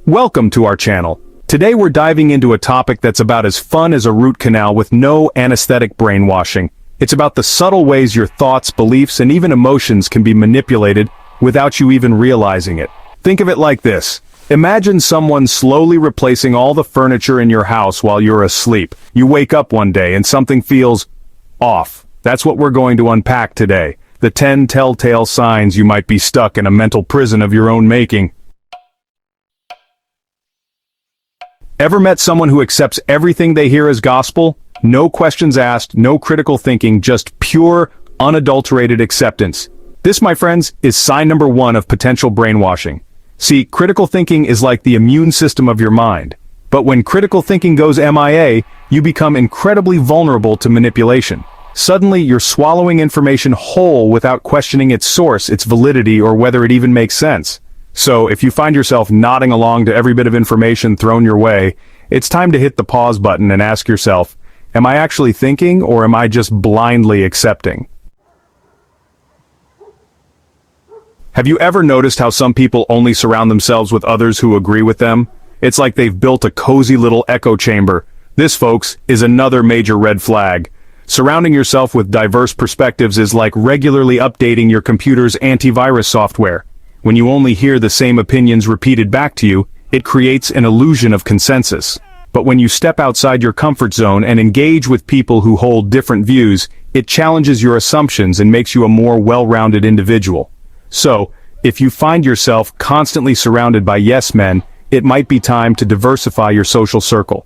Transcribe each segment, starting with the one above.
Welcome to our channel. Today we're diving into a topic that's about as fun as a root canal with no anesthetic brainwashing. It's about the subtle ways your thoughts, beliefs, and even emotions can be manipulated without you even realizing it. Think of it like this. Imagine someone slowly replacing all the furniture in your house while you're asleep. You wake up one day and something feels off. That's what we're going to unpack today. The 10 telltale signs you might be stuck in a mental prison of your own making. Ever met someone who accepts everything they hear as gospel? No questions asked, no critical thinking, just pure, unadulterated acceptance. This, my friends, is sign number 1 of potential brainwashing. See, critical thinking is like the immune system of your mind. But when critical thinking goes MIA, you become incredibly vulnerable to manipulation. Suddenly, you're swallowing information whole without questioning its source, its validity, or whether it even makes sense. So, if you find yourself nodding along to every bit of information thrown your way, it's time to hit the pause button and ask yourself, am I actually thinking, or am I just blindly accepting? Have you ever noticed how some people only surround themselves with others who agree with them? It's like they've built a cozy little echo chamber. This, folks, is another major red flag. Surrounding yourself with diverse perspectives is like regularly updating your computer's antivirus software. When you only hear the same opinions repeated back to you, it creates an illusion of consensus. But when you step outside your comfort zone and engage with people who hold different views, it challenges your assumptions and makes you a more well-rounded individual. So, if you find yourself constantly surrounded by yes men, it might be time to diversify your social circle.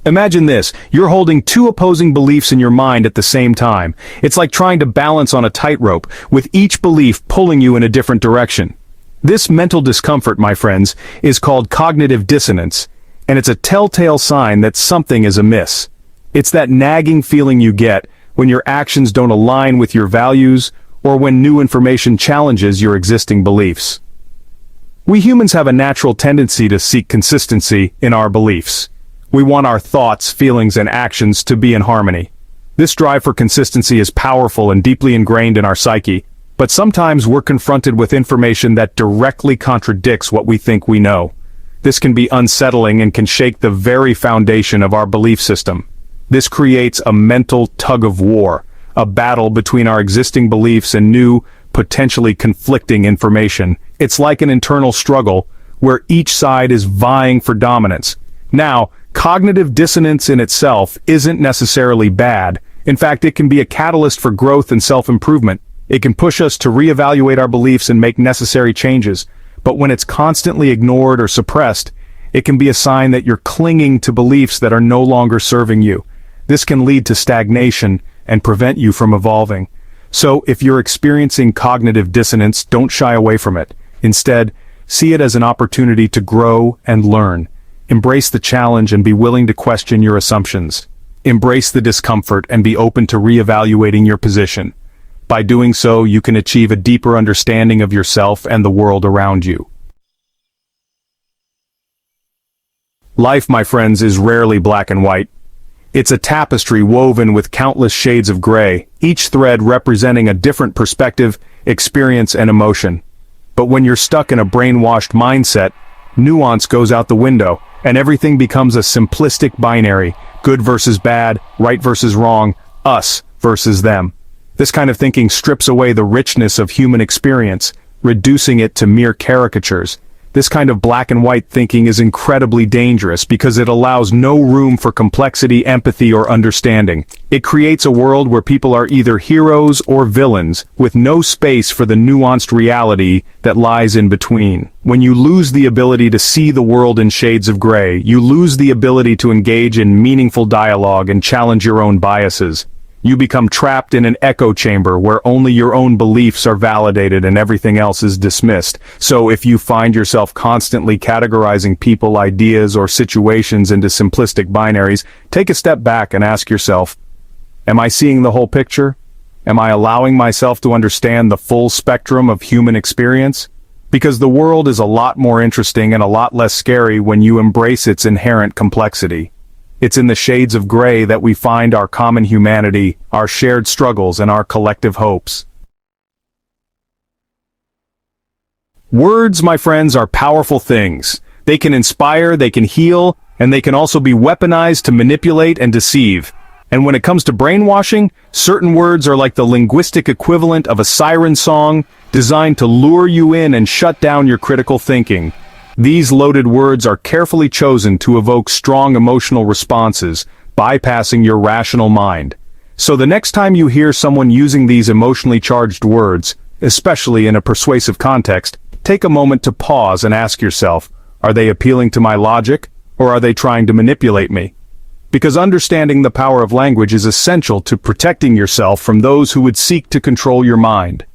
Imagine this, you're holding two opposing beliefs in your mind at the same time. It's like trying to balance on a tightrope, with each belief pulling you in a different direction. This mental discomfort, my friends, is called cognitive dissonance, and it's a telltale sign that something is amiss. It's that nagging feeling you get when your actions don't align with your values, or when new information challenges your existing beliefs. We humans have a natural tendency to seek consistency in our beliefs. We want our thoughts, feelings, and actions to be in harmony. This drive for consistency is powerful and deeply ingrained in our psyche, but sometimes we're confronted with information that directly contradicts what we think we know. This can be unsettling and can shake the very foundation of our belief system. This creates a mental tug-of-war, a battle between our existing beliefs and new, potentially conflicting information. It's like an internal struggle where each side is vying for dominance. Now, cognitive dissonance in itself isn't necessarily bad. In fact, it can be a catalyst for growth and self-improvement. It can push us to reevaluate our beliefs and make necessary changes. But when it's constantly ignored or suppressed, it can be a sign that you're clinging to beliefs that are no longer serving you. This can lead to stagnation and prevent you from evolving. So, if you're experiencing cognitive dissonance, don't shy away from it. Instead, see it as an opportunity to grow and learn. Embrace the challenge and be willing to question your assumptions. Embrace the discomfort and be open to reevaluating your position. By doing so, you can achieve a deeper understanding of yourself and the world around you. Life, my friends, is rarely black and white. It's a tapestry woven with countless shades of gray, each thread representing a different perspective, experience, and emotion. But when you're stuck in a brainwashed mindset, nuance goes out the window, and everything becomes a simplistic binary, good versus bad, right versus wrong, us versus them. This kind of thinking strips away the richness of human experience, reducing it to mere caricatures. This kind of black and white thinking is incredibly dangerous because it allows no room for complexity, empathy, or understanding. It creates a world where people are either heroes or villains, with no space for the nuanced reality that lies in between. When you lose the ability to see the world in shades of gray, you lose the ability to engage in meaningful dialogue and challenge your own biases. You become trapped in an echo chamber where only your own beliefs are validated and everything else is dismissed. So if you find yourself constantly categorizing people, ideas, or situations into simplistic binaries, take a step back and ask yourself, am I seeing the whole picture? Am I allowing myself to understand the full spectrum of human experience? Because the world is a lot more interesting and a lot less scary when you embrace its inherent complexity. It's in the shades of gray that we find our common humanity, our shared struggles, and our collective hopes. Words, my friends, are powerful things. They can inspire, they can heal, and they can also be weaponized to manipulate and deceive. And when it comes to brainwashing, certain words are like the linguistic equivalent of a siren song, designed to lure you in and shut down your critical thinking. These loaded words are carefully chosen to evoke strong emotional responses, bypassing your rational mind. So the next time you hear someone using these emotionally charged words, especially in a persuasive context, take a moment to pause and ask yourself, are they appealing to my logic, or are they trying to manipulate me? Because understanding the power of language is essential to protecting yourself from those who would seek to control your mind.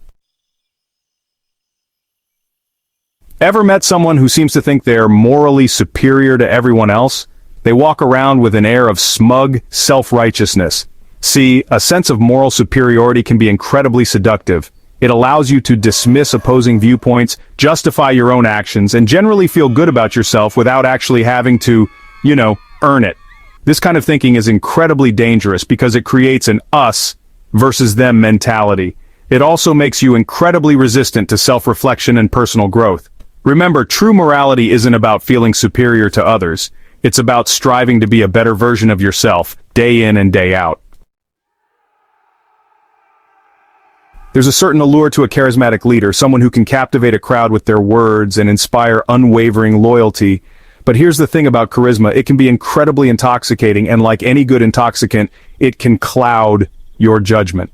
Ever met someone who seems to think they're morally superior to everyone else? They walk around with an air of smug self-righteousness. See, a sense of moral superiority can be incredibly seductive. It allows you to dismiss opposing viewpoints, justify your own actions, and generally feel good about yourself without actually having to, earn it. This kind of thinking is incredibly dangerous because it creates an us versus them mentality. It also makes you incredibly resistant to self-reflection and personal growth. Remember, true morality isn't about feeling superior to others. It's about striving to be a better version of yourself, day in and day out. There's a certain allure to a charismatic leader, someone who can captivate a crowd with their words and inspire unwavering loyalty. But here's the thing about charisma, it can be incredibly intoxicating, and like any good intoxicant, it can cloud your judgment.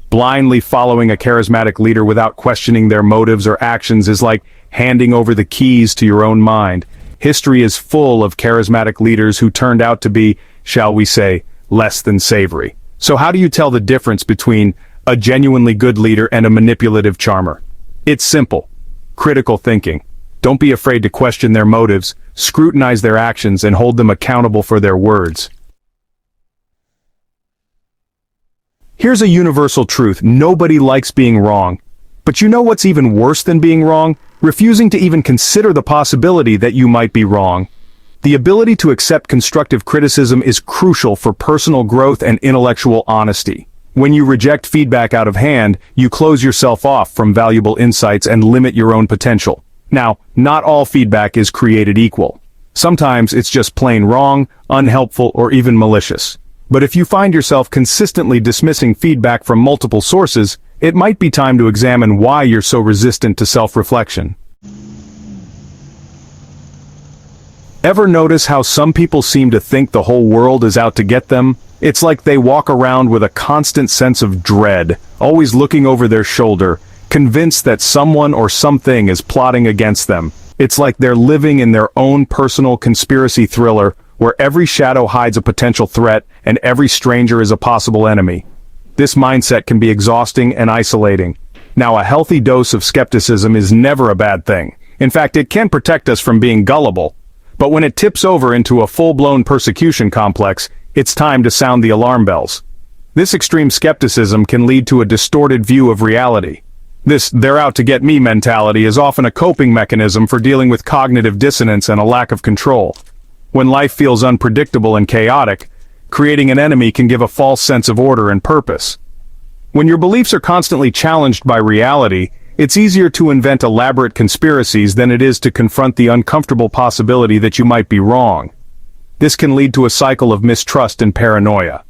Blindly following a charismatic leader without questioning their motives or actions is like handing over the keys to your own mind. History is full of charismatic leaders who turned out to be, shall we say, less than savory. So how do you tell the difference between a genuinely good leader and a manipulative charmer? It's simple. Critical thinking. Don't be afraid to question their motives, scrutinize their actions, and hold them accountable for their words. Here's a universal truth. Nobody likes being wrong. But you know what's even worse than being wrong? Refusing to even consider the possibility that you might be wrong. The ability to accept constructive criticism is crucial for personal growth and intellectual honesty. When you reject feedback out of hand, you close yourself off from valuable insights and limit your own potential. Now, not all feedback is created equal. Sometimes it's just plain wrong, unhelpful, or even malicious. But if you find yourself consistently dismissing feedback from multiple sources, it might be time to examine why you're so resistant to self-reflection. Ever notice how some people seem to think the whole world is out to get them? It's like they walk around with a constant sense of dread, always looking over their shoulder, convinced that someone or something is plotting against them. It's like they're living in their own personal conspiracy thriller, where every shadow hides a potential threat and every stranger is a possible enemy. This mindset can be exhausting and isolating. Now, a healthy dose of skepticism is never a bad thing. In fact, it can protect us from being gullible. But when it tips over into a full-blown persecution complex, it's time to sound the alarm bells. This extreme skepticism can lead to a distorted view of reality. This "they're out to get me" mentality is often a coping mechanism for dealing with cognitive dissonance and a lack of control. When life feels unpredictable and chaotic, creating an enemy can give a false sense of order and purpose. When your beliefs are constantly challenged by reality, it's easier to invent elaborate conspiracies than it is to confront the uncomfortable possibility that you might be wrong. This can lead to a cycle of mistrust and paranoia.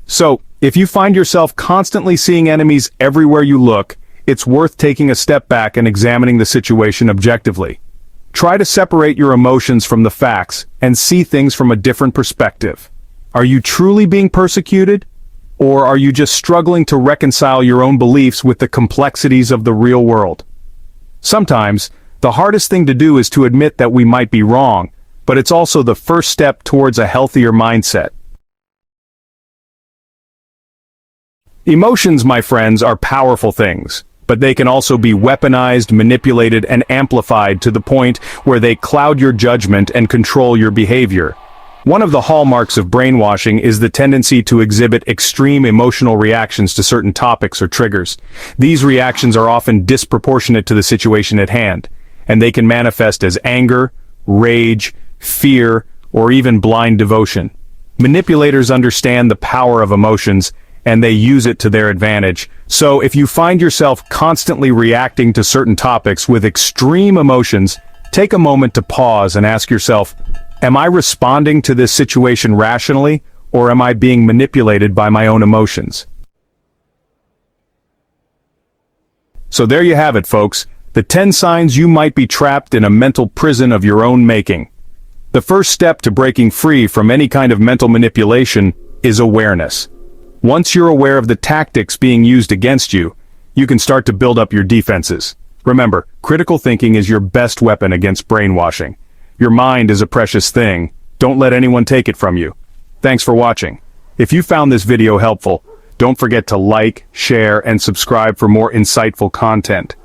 So, if you find yourself constantly seeing enemies everywhere you look, it's worth taking a step back and examining the situation objectively. Try to separate your emotions from the facts and see things from a different perspective. Are you truly being persecuted? Or are you just struggling to reconcile your own beliefs with the complexities of the real world? Sometimes, the hardest thing to do is to admit that we might be wrong, but it's also the first step towards a healthier mindset. Emotions, my friends, are powerful things, but they can also be weaponized, manipulated, and amplified to the point where they cloud your judgment and control your behavior. One of the hallmarks of brainwashing is the tendency to exhibit extreme emotional reactions to certain topics or triggers. These reactions are often disproportionate to the situation at hand, and they can manifest as anger, rage, fear, or even blind devotion. Manipulators understand the power of emotions, and they use it to their advantage. So if you find yourself constantly reacting to certain topics with extreme emotions, take a moment to pause and ask yourself, am I responding to this situation rationally, or am I being manipulated by my own emotions? So there you have it, folks. The 10 signs you might be trapped in a mental prison of your own making. The first step to breaking free from any kind of mental manipulation is awareness. Once you're aware of the tactics being used against you, you can start to build up your defenses. Remember, critical thinking is your best weapon against brainwashing. Your mind is a precious thing. Don't let anyone take it from you. Thanks for watching. If you found this video helpful, don't forget to like, share, and subscribe for more insightful content.